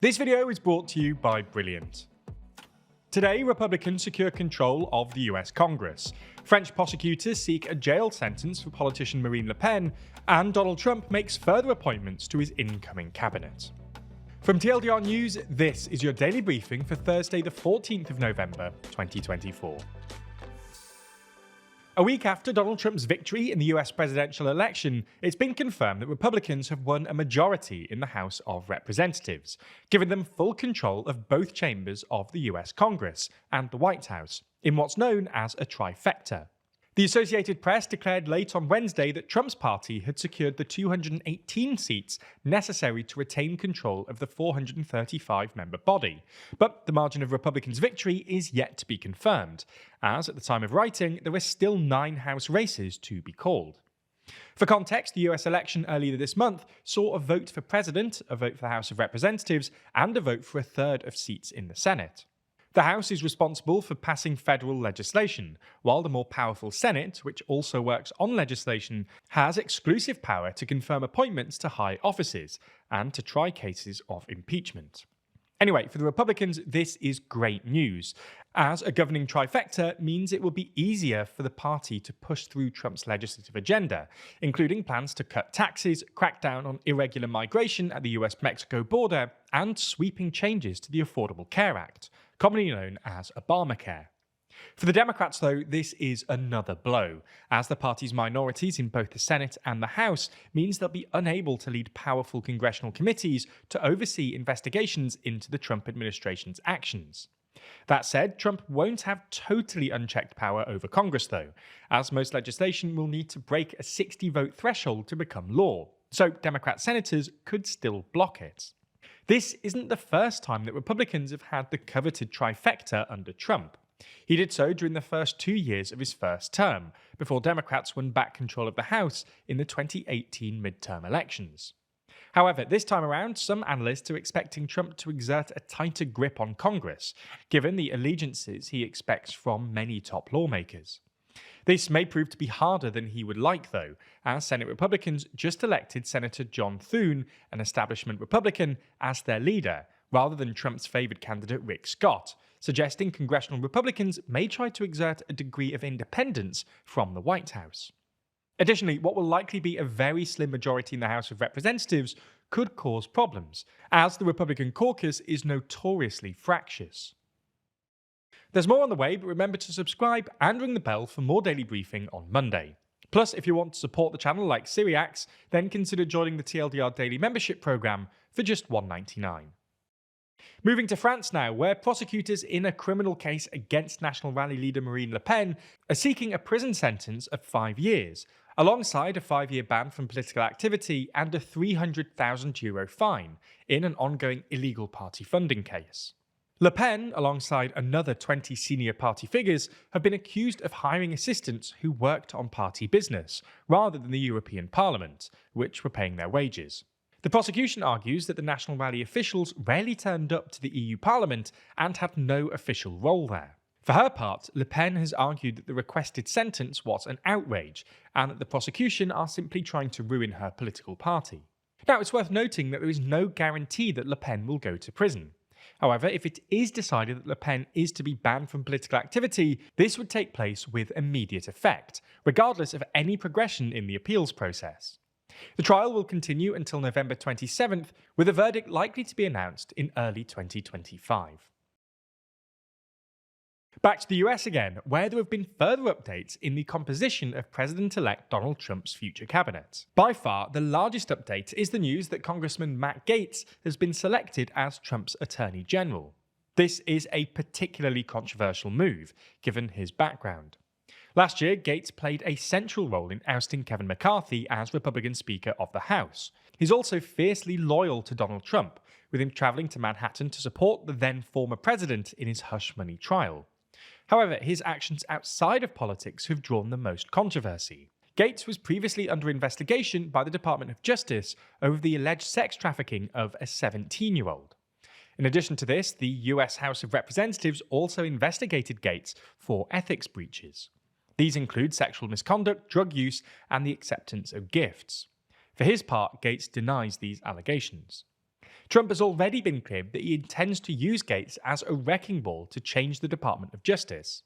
This video is brought to you by Brilliant. Today, Republicans secure control of the US Congress. French prosecutors seek a jail sentence for politician Marine Le Pen, and Donald Trump makes further appointments to his incoming cabinet. From TLDR News, this is your daily briefing for Thursday, the 14th of November, 2024. A week after Donald Trump's victory in the US presidential election, it's been confirmed that Republicans have won a majority in the House of Representatives, giving them full control of both chambers of the US Congress and the White House, in what's known as a trifecta. The Associated Press declared late on Wednesday that Trump's party had secured the 218 seats necessary to retain control of the 435-member body. But the margin of Republicans' victory is yet to be confirmed, as at the time of writing, there are still 9 House races to be called. For context, the US election earlier this month saw a vote for president, a vote for the House of Representatives, and a vote for a third of seats in the Senate. The House is responsible for passing federal legislation, while the more powerful Senate, which also works on legislation, has exclusive power to confirm appointments to high offices and to try cases of impeachment. Anyway, for the Republicans, this is great news, as a governing trifecta means it will be easier for the party to push through Trump's legislative agenda, including plans to cut taxes, crack down on irregular migration at the US-Mexico border, and sweeping changes to the Affordable Care Act, commonly known as Obamacare. For the Democrats, though, this is another blow, as the party's minorities in both the Senate and the House means they'll be unable to lead powerful congressional committees to oversee investigations into the Trump administration's actions. That said, Trump won't have totally unchecked power over Congress, though, as most legislation will need to break a 60-vote threshold to become law, so Democrat senators could still block it. This isn't the first time that Republicans have had the coveted trifecta under Trump. He did so during the first 2 years of his first term, before Democrats won back control of the House in the 2018 midterm elections. However, this time around, some analysts are expecting Trump to exert a tighter grip on Congress, given the allegiances he expects from many top lawmakers. This may prove to be harder than he would like, though, as Senate Republicans just elected Senator John Thune, an establishment Republican, as their leader, rather than Trump's favoured candidate Rick Scott, suggesting congressional Republicans may try to exert a degree of independence from the White House. Additionally, what will likely be a very slim majority in the House of Representatives could cause problems, as the Republican caucus is notoriously fractious. There's more on the way, but remember to subscribe and ring the bell for more daily briefing on Monday. Plus, if you want to support the channel like Syriacs, then consider joining the TLDR Daily Membership Programme for just $1.99. Moving to France now, where prosecutors in a criminal case against National Rally leader Marine Le Pen are seeking a prison sentence of 5 years, alongside a 5-year ban from political activity and a €300,000 fine in an ongoing illegal party funding case. Le Pen, alongside another 20 senior party figures, have been accused of hiring assistants who worked on party business, rather than the European Parliament, which were paying their wages. The prosecution argues that the National Rally officials rarely turned up to the EU Parliament and had no official role there. For her part, Le Pen has argued that the requested sentence was an outrage, and that the prosecution are simply trying to ruin her political party. Now, it's worth noting that there is no guarantee that Le Pen will go to prison. However, if it is decided that Le Pen is to be banned from political activity, this would take place with immediate effect, regardless of any progression in the appeals process. The trial will continue until November 27th, with a verdict likely to be announced in early 2025. Back to the US again, where there have been further updates in the composition of President-elect Donald Trump's future cabinet. By far, the largest update is the news that Congressman Matt Gaetz has been selected as Trump's Attorney General. This is a particularly controversial move, given his background. Last year, Gaetz played a central role in ousting Kevin McCarthy as Republican Speaker of the House. He's also fiercely loyal to Donald Trump, with him travelling to Manhattan to support the then former president in his hush money trial. However, his actions outside of politics have drawn the most controversy. Gaetz was previously under investigation by the Department of Justice over the alleged sex trafficking of a 17-year-old. In addition to this, the US House of Representatives also investigated Gaetz for ethics breaches. These include sexual misconduct, drug use, and the acceptance of gifts. For his part, Gaetz denies these allegations. Trump has already been clear that he intends to use Gaetz as a wrecking ball to change the Department of Justice.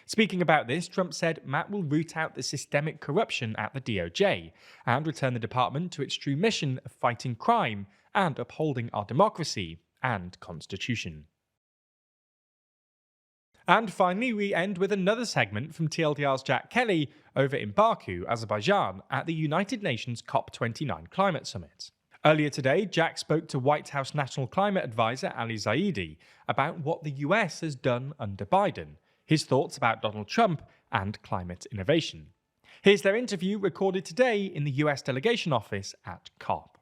Speaking about this, Trump said Matt will root out the systemic corruption at the DOJ and return the department to its true mission of fighting crime and upholding our democracy and constitution. And finally, we end with another segment from TLDR's Jack Kelly over in Baku, Azerbaijan, at the United Nations COP29 Climate Summit. Earlier today, Jack spoke to White House National Climate Advisor Ali Zaidi about what the US has done under Biden, his thoughts about Donald Trump, and climate innovation. Here's their interview recorded today in the US delegation office at COP.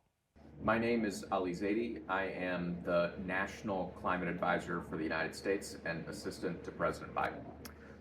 My name is Ali Zaidi. I am the National Climate Advisor for the United States and Assistant to President Biden.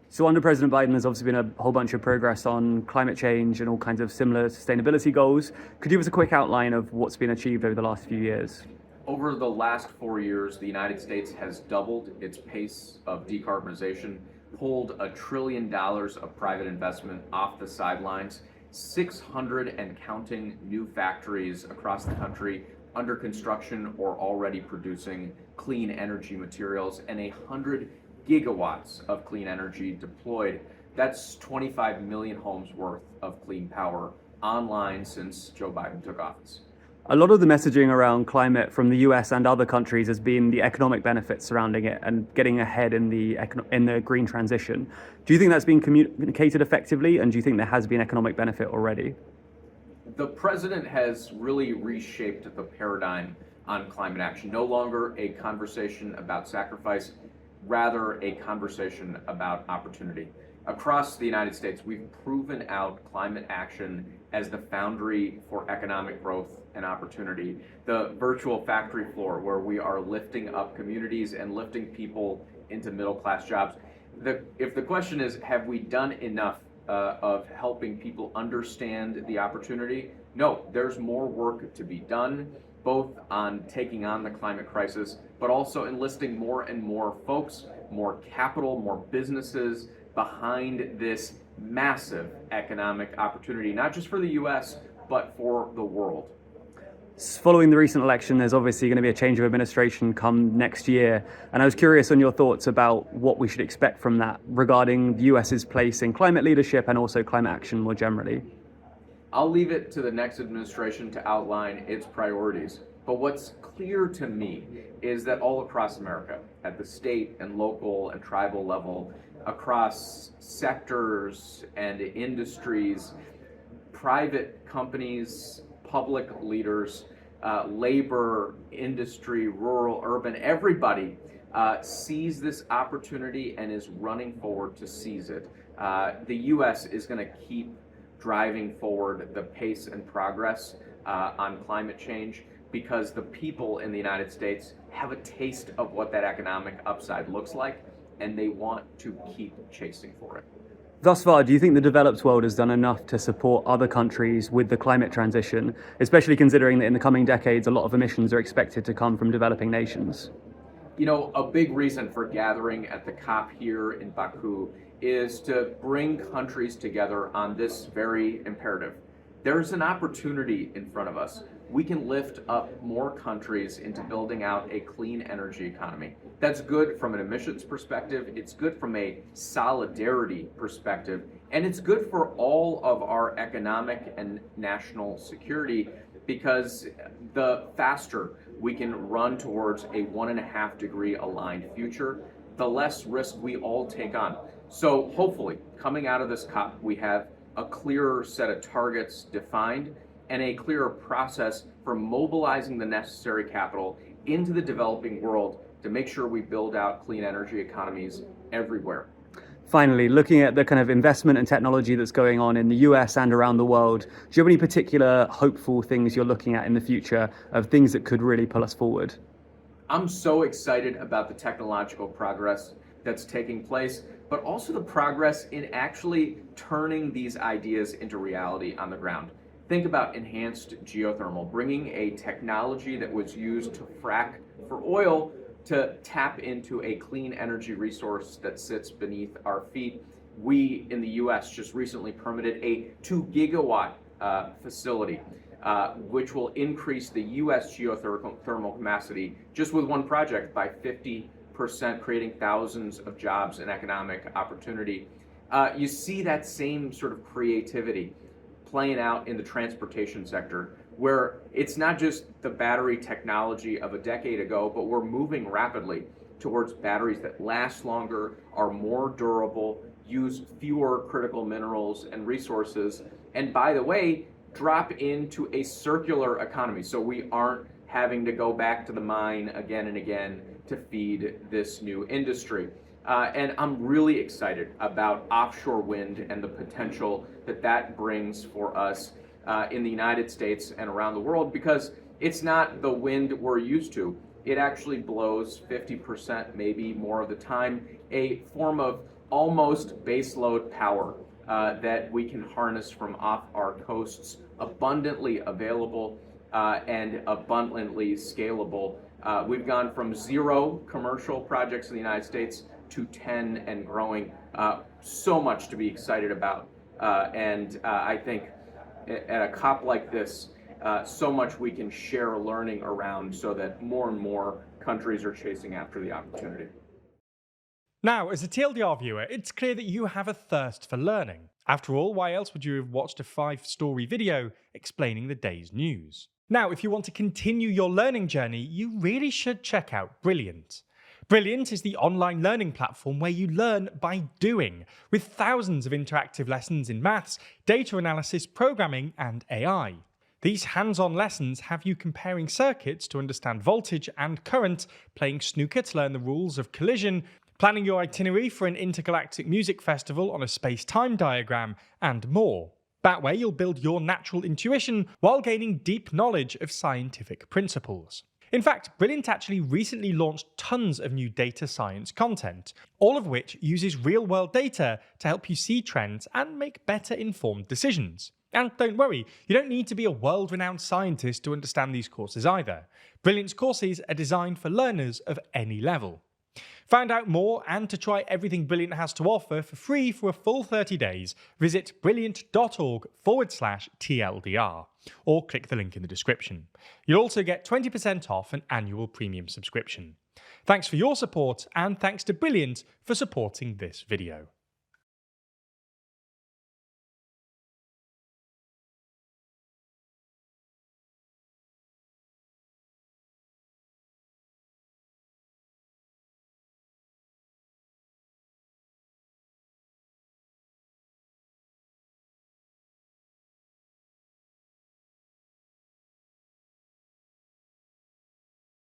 So under President Biden, there's obviously been a whole bunch of progress on climate change and all kinds of similar sustainability goals. Could you give us a quick outline of what's been achieved over the last few years? Over the last 4 years, the United States has doubled its pace of decarbonization, pulled $1 trillion of private investment off the sidelines, 600 and counting new factories across the country under construction or already producing clean energy materials, and 100 gigawatts of clean energy deployed. That's 25 million homes worth of clean power online since Joe Biden took office. A lot of the messaging around climate from the US and other countries has been the economic benefits surrounding it and getting ahead in the green transition. Do you think that's been communicated effectively, and do you think there has been economic benefit already? The president has really reshaped the paradigm on climate action. No longer a conversation about sacrifice, rather a conversation about opportunity. Across the United States, we've proven out climate action as the foundry for economic growth and opportunity. The virtual factory floor where we are lifting up communities and lifting people into middle-class jobs. If the question is, have we done enough of helping people understand the opportunity? No, there's more work to be done, both on taking on the climate crisis, but also enlisting more and more folks, more capital, more businesses behind this massive economic opportunity, not just for the US, but for the world. Following the recent election, there's obviously going to be a change of administration come next year. And I was curious on your thoughts about what we should expect from that regarding the US's place in climate leadership and also climate action more generally. I'll leave it to the next administration to outline its priorities. But what's clear to me is that all across America, at the state and local and tribal level, across sectors and industries, private companies, public leaders, labor, industry, rural, urban, everybody sees this opportunity and is running forward to seize it. The US is going to keep driving forward the pace and progress on climate change because the people in the United States have a taste of what that economic upside looks like, and they want to keep chasing for it. Thus far, do you think the developed world has done enough to support other countries with the climate transition, especially considering that in the coming decades, a lot of emissions are expected to come from developing nations? You know, a big reason for gathering at the COP here in Baku is to bring countries together on this very imperative. There's an opportunity in front of us. We can lift up more countries into building out a clean energy economy. That's good from an emissions perspective, it's good from a solidarity perspective, and it's good for all of our economic and national security, because the faster we can run towards a 1.5 degree aligned future, the less risk we all take on. So hopefully, coming out of this COP, we have a clearer set of targets defined and a clearer process for mobilizing the necessary capital into the developing world to make sure we build out clean energy economies everywhere. Finally, looking at the kind of investment and technology that's going on in the US and around the world, do you have any particular hopeful things you're looking at in the future of things that could really pull us forward? I'm so excited about the technological progress that's taking place, but also the progress in actually turning these ideas into reality on the ground. Think about enhanced geothermal, bringing a technology that was used to frack for oil to tap into a clean energy resource that sits beneath our feet. We in the US just recently permitted a 2 gigawatt facility which will increase the U.S. geothermal capacity just with one project by 50%, creating thousands of jobs and economic opportunity. You see that same sort of creativity playing out in the transportation sector, where it's not just the battery technology of a decade ago, but we're moving rapidly towards batteries that last longer, are more durable, use fewer critical minerals and resources, and by the way, drop into a circular economy. So we aren't having to go back to the mine again and again to feed this new industry. And I'm really excited about offshore wind and the potential that that brings for us in the United States and around the world, because it's not the wind we're used to. It actually blows 50%, maybe more of the time, a form of almost baseload power that we can harness from off our coasts, abundantly available and abundantly scalable. We've gone from 0 commercial projects in the United States to 10 and growing. So much to be excited about. And I think at a COP like this, so much we can share learning around so that more and more countries are chasing after the opportunity. Now, as a TLDR viewer, it's clear that you have a thirst for learning. After all, why else would you have watched a 5-story video explaining the day's news? Now, if you want to continue your learning journey, you really should check out Brilliant. Brilliant is the online learning platform where you learn by doing, with thousands of interactive lessons in maths, data analysis, programming, and AI. These hands-on lessons have you comparing circuits to understand voltage and current, playing snooker to learn the rules of collision, planning your itinerary for an intergalactic music festival on a space-time diagram, and more. That way you'll build your natural intuition while gaining deep knowledge of scientific principles. In fact, Brilliant actually recently launched tons of new data science content, all of which uses real-world data to help you see trends and make better informed decisions. And don't worry, you don't need to be a world-renowned scientist to understand these courses either. Brilliant's courses are designed for learners of any level. Find out more and to try everything Brilliant has to offer for free for a full 30 days, visit brilliant.org/TLDR or click the link in the description. You'll also get 20% off an annual premium subscription. Thanks for your support, and thanks to Brilliant for supporting this video.